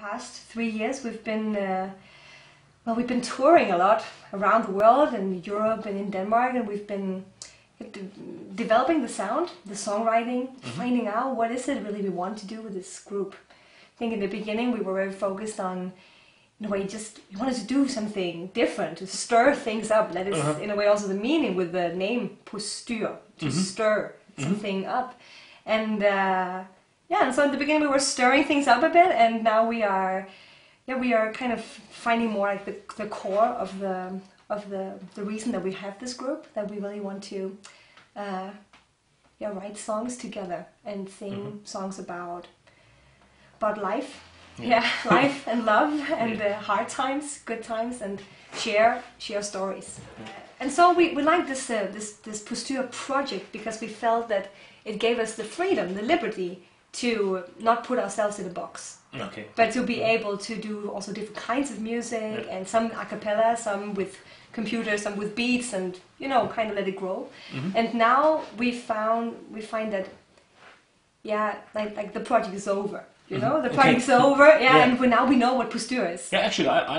past 3 years we've been we've been touring a lot around the world, in Europe and in Denmark, and we've been developing the sound, the songwriting, finding out what is it really we want to do with this group. I think in the beginning we were very focused on, in a way, we wanted to do something different, to stir things up. That is, in a way, also the meaning with the name Postyr, to stir something up. And and so in the beginning we were stirring things up a bit, and now we are kind of finding more like the core of the reason that we have this group, that we really want to write songs together and sing songs about life. Life and love and hard times, good times, and share stories. And so we like this Postyr project because we felt that it gave us the freedom, the liberty to not put ourselves in a box, but to be able to do also different kinds of music, and some a cappella, some with computers, some with beats, and kind of let it grow. And now we find that like the project is over. The project's over, and now we know what Postyr is. Yeah, actually, I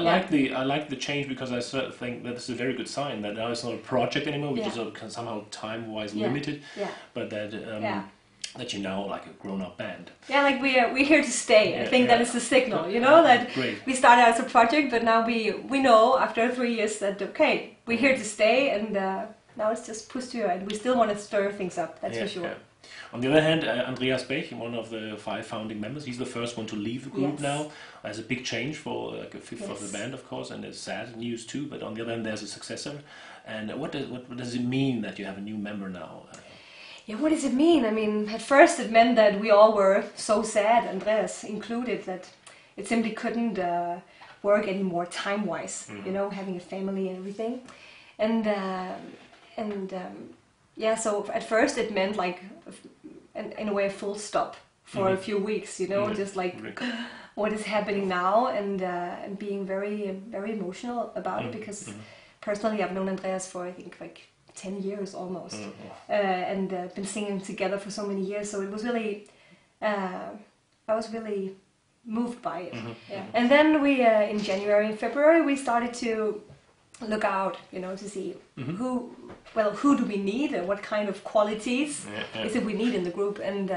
like the change, because I sort of think that this is a very good sign that now it's not a project anymore, which is somehow time-wise limited, but that that you're now like a grown-up band. Yeah, like we're here to stay. I think that is the signal, that we started as a project, but now we know after 3 years that we're here to stay, and now it's just Postyr, and we still want to stir things up. That's for sure. Yeah. On the other hand, Andreas Bech, one of the 5 founding members, he's the first one to leave the group now. There's a big change for like a fifth of the band, of course, and it's sad news too. But on the other hand, there's a successor. And what does it mean that you have a new member now? What does it mean? I mean, at first it meant that we all were so sad, Andreas included, that it simply couldn't work anymore time-wise. Having a family and everything, so at first it meant like, in a way, a full stop for a few weeks, just like, what is happening now, and being very, very emotional about it, because personally I've known Andreas for, I think, like 10 years almost, and been singing together for so many years, so it was really, I was really moved by it. And then we, in January and February, we started to look out, to see who do we need, and what kind of qualities is it we need in the group, and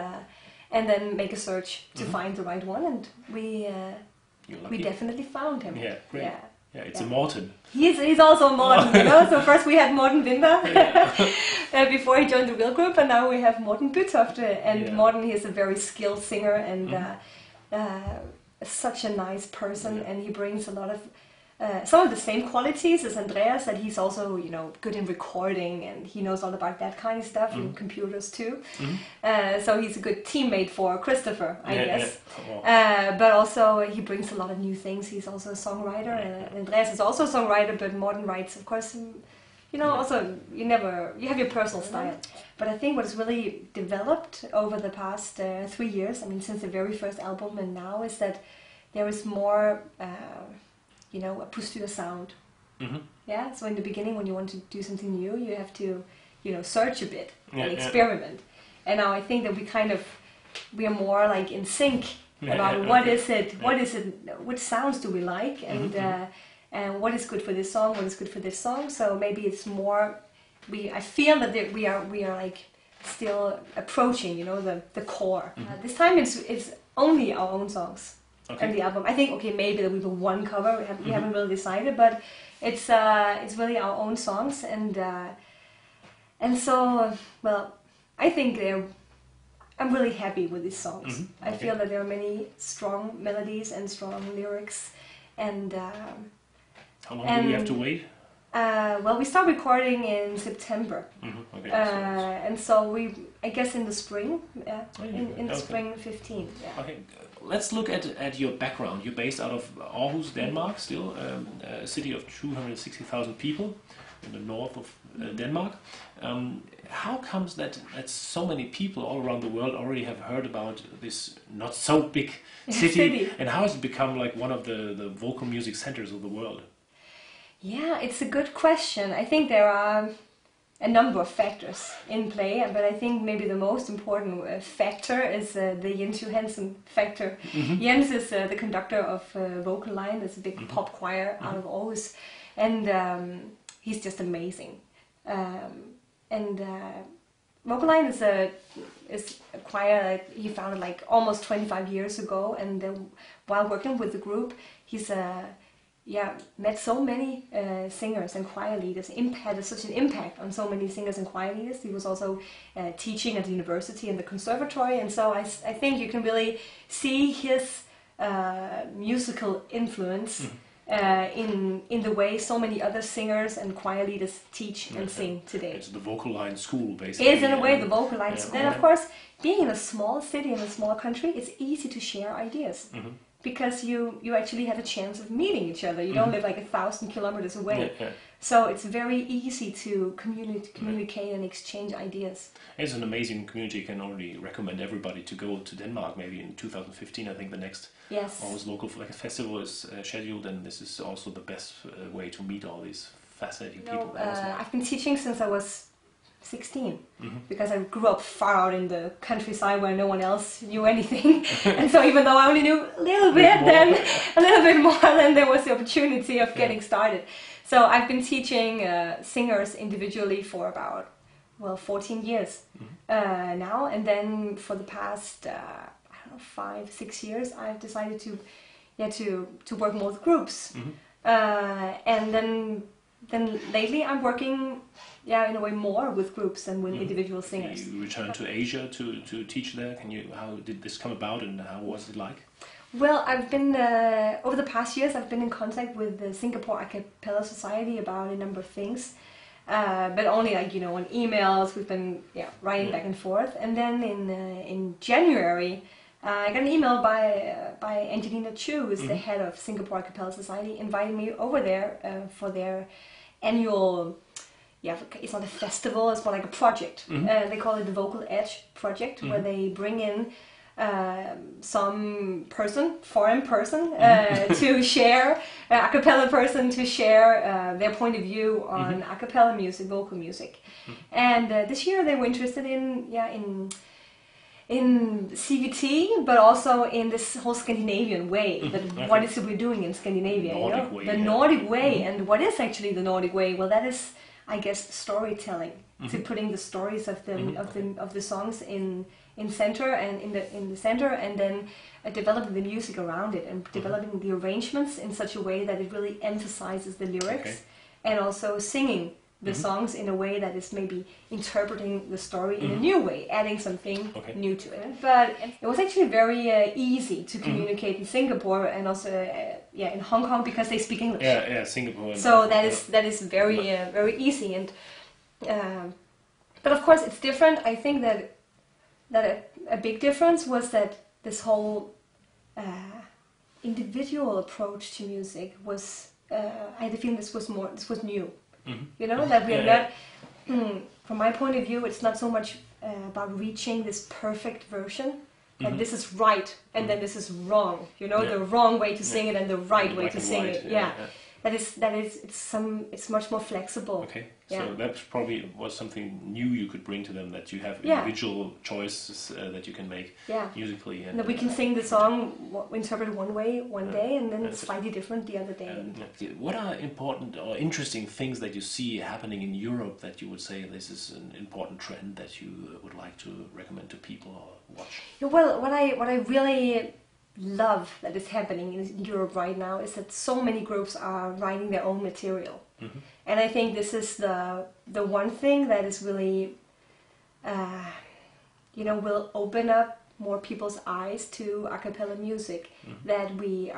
then make a search to find the right one, and we definitely found him. Yeah, great. It's a Morten. He's also a Morten, So first we had Morten Winder before he joined the real group, and now we have Morten Butofte. And Morten, he is a very skilled singer, and such a nice person, and he brings a lot of some of the same qualities as Andreas, that he's also, good in recording, and he knows all about that kind of stuff, and computers too. So he's a good teammate for Christopher, I guess. But also he brings a lot of new things. He's also a songwriter, and Andreas is also a songwriter, but Morten writes, of course, also you have your personal style. But I think what has really developed over the past 3 years, I mean, since the very first album and now, is that there is more a Postyr sound. So in the beginning, when you want to do something new, you have to, search a bit and experiment. And now I think that we are more like in sync about what is it, what sounds do we like, and what is good for this song, what is good for this song. So maybe it's more, I feel that we are like still approaching, the core. This time it's only our own songs. And the album, I think, maybe there will be one cover. We haven't really decided, but it's really our own songs, and so I think I'm really happy with these songs. I feel that there are many strong melodies and strong lyrics, and how long do we have to wait? We start recording in September, and so I guess in the spring, in the spring 15. Okay. Let's look at your background. You're based out of Aarhus, Denmark, still a city of 260,000 people in the north of Denmark. How comes that so many people all around the world already have heard about this not so big city, and how has it become like one of the vocal music centers of the world? Yeah, it's a good question. I think there are a number of factors in play, but I think maybe the most important factor is the Jens Johansen factor. Jens is the conductor of Vocal Line. It's a big pop choir out of Aarhus, and he's just amazing. Vocal Line is a choir that he founded like almost 25 years ago, and while working with the group, he's met so many singers and choir leaders, had such an impact on so many singers and choir leaders. He was also teaching at the university and the conservatory, and so I think you can really see his musical influence in the way so many other singers and choir leaders teach and sing today. It's the Vocal Line school, basically. It is in a way the Vocal Line school. And of course, being in a small city, in a small country, it's easy to share ideas. Because you actually have a chance of meeting each other. You don't live like 1,000 kilometers away. So it's very easy to communicate and exchange ideas. It's an amazing community. I can only recommend everybody to go to Denmark. Maybe in 2015, I think the next Aarhus Local Festival is scheduled, and this is also the best way to meet all these fascinating people. I've been teaching since I was 16, because I grew up far out in the countryside where no one else knew anything. And so even though I only knew a little bit more, then there was the opportunity of getting started. So I've been teaching singers individually for about 14 years now, and then for the past 5-6 years I've decided to work more with groups, and then lately I'm working in a way more with groups than with individual singers. You returned to Asia to teach there. How did this come about, and how was it like? Well, I've been over the past years I've been in contact with the Singapore Acappellazone Society about a number of things, but only on emails. We've been writing back and forth, and then in January I got an email by Angelina Chu, who's the head of Singapore Acappellazone Society, inviting me over there for their annual. It's not a festival, it's more like a project. They call it the Vocal Edge Project, where they bring in some foreign person, to share, a cappella person to share their point of view on a cappella music, vocal music. And this year they were interested in CVT, but also in this whole Scandinavian way. What is it we're doing in Scandinavia? The Nordic way. And what is actually the Nordic way? Well, that is, I guess, storytelling. To putting the stories of the songs in center and in the center, and then developing the music around it, and developing the arrangements in such a way that it really emphasizes the lyrics, and also singing the songs in a way that is maybe interpreting the story in a new way, adding something new to it. But it was actually very easy to communicate in Singapore, and also in Hong Kong, because they speak English. Singapore. So that is very easy. And but of course it's different. I think that a big difference was that this whole individual approach to music was. I had the feeling this was new. That we are not. From my point of view, it's not so much about reaching this perfect version. That this is right and then this is wrong. The wrong way to sing it and the right way to sing it. It's much more flexible. So that probably was something new you could bring to them, that you have individual choices that you can make musically. And that we can sing the song, interpret one way one day, and then it's slightly different the other day. What are important or interesting things that you see happening in Europe that you would say this is an important trend that you would like to recommend to people or watch? Well, what I really love that is happening in Europe right now is that so many groups are writing their own material. And I think this is the one thing that is really will open up more people's eyes to a cappella music. That we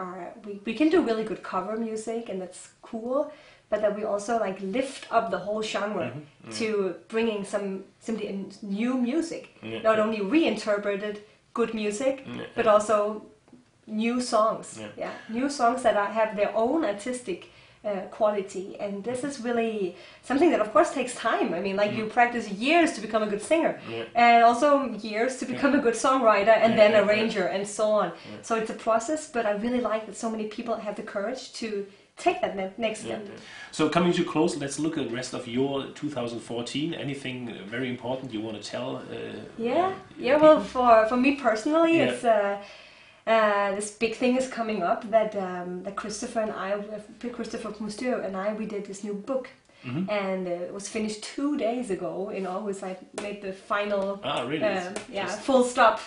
can do really good cover music, and that's cool, but that we also lift up the whole genre to bringing simply new music, not only reinterpreted good music, but also new songs, new songs that have their own artistic quality. And this is really something that of course takes time. I mean, you practice years to become a good singer, and also years to become a good songwriter, and then arranger, and so on. So it's a process, but I really like that so many people have the courage to take that next step. Yeah. So coming to close, let's look at the rest of your 2014. Anything very important you want to tell? Well, for me personally, it's this big thing is coming up that Christopher Postyr and I, we did this new book. And it was finished 2 days ago in Aarhus. I made the final full stop.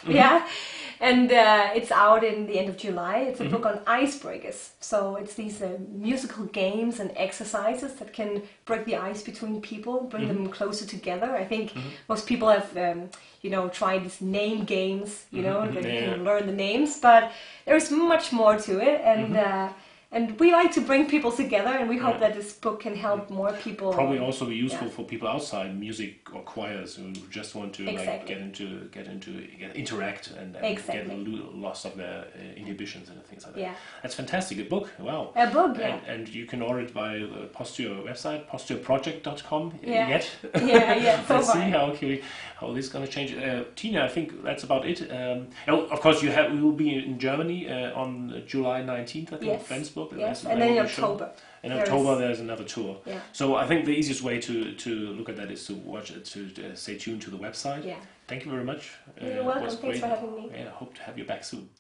And it's out in the end of July. It's a book on icebreakers. So it's these musical games and exercises that can break the ice between people, bring them closer together. I think most people have tried these name games, that you can learn the names, but there's much more to it, and we like to bring people together, and we hope that this book can help more people. Probably also be useful for people outside music or choirs who just want to interact and get lost of their inhibitions and things like that. Yeah. That's fantastic. A book. Wow. A book. And you can order it by the Postyr website, postyrproject.com. Yet. Let's see how this is going to change. Tine, I think that's about it. Of course, we will be in Germany on July 19th. I think Flensburg. Yes, and then in October. In October, there's another tour. Yeah. So I think the easiest way to look at that is to watch it, to stay tuned to the website. Yeah. Thank you very much. You're welcome. Thanks for having me. I hope to have you back soon.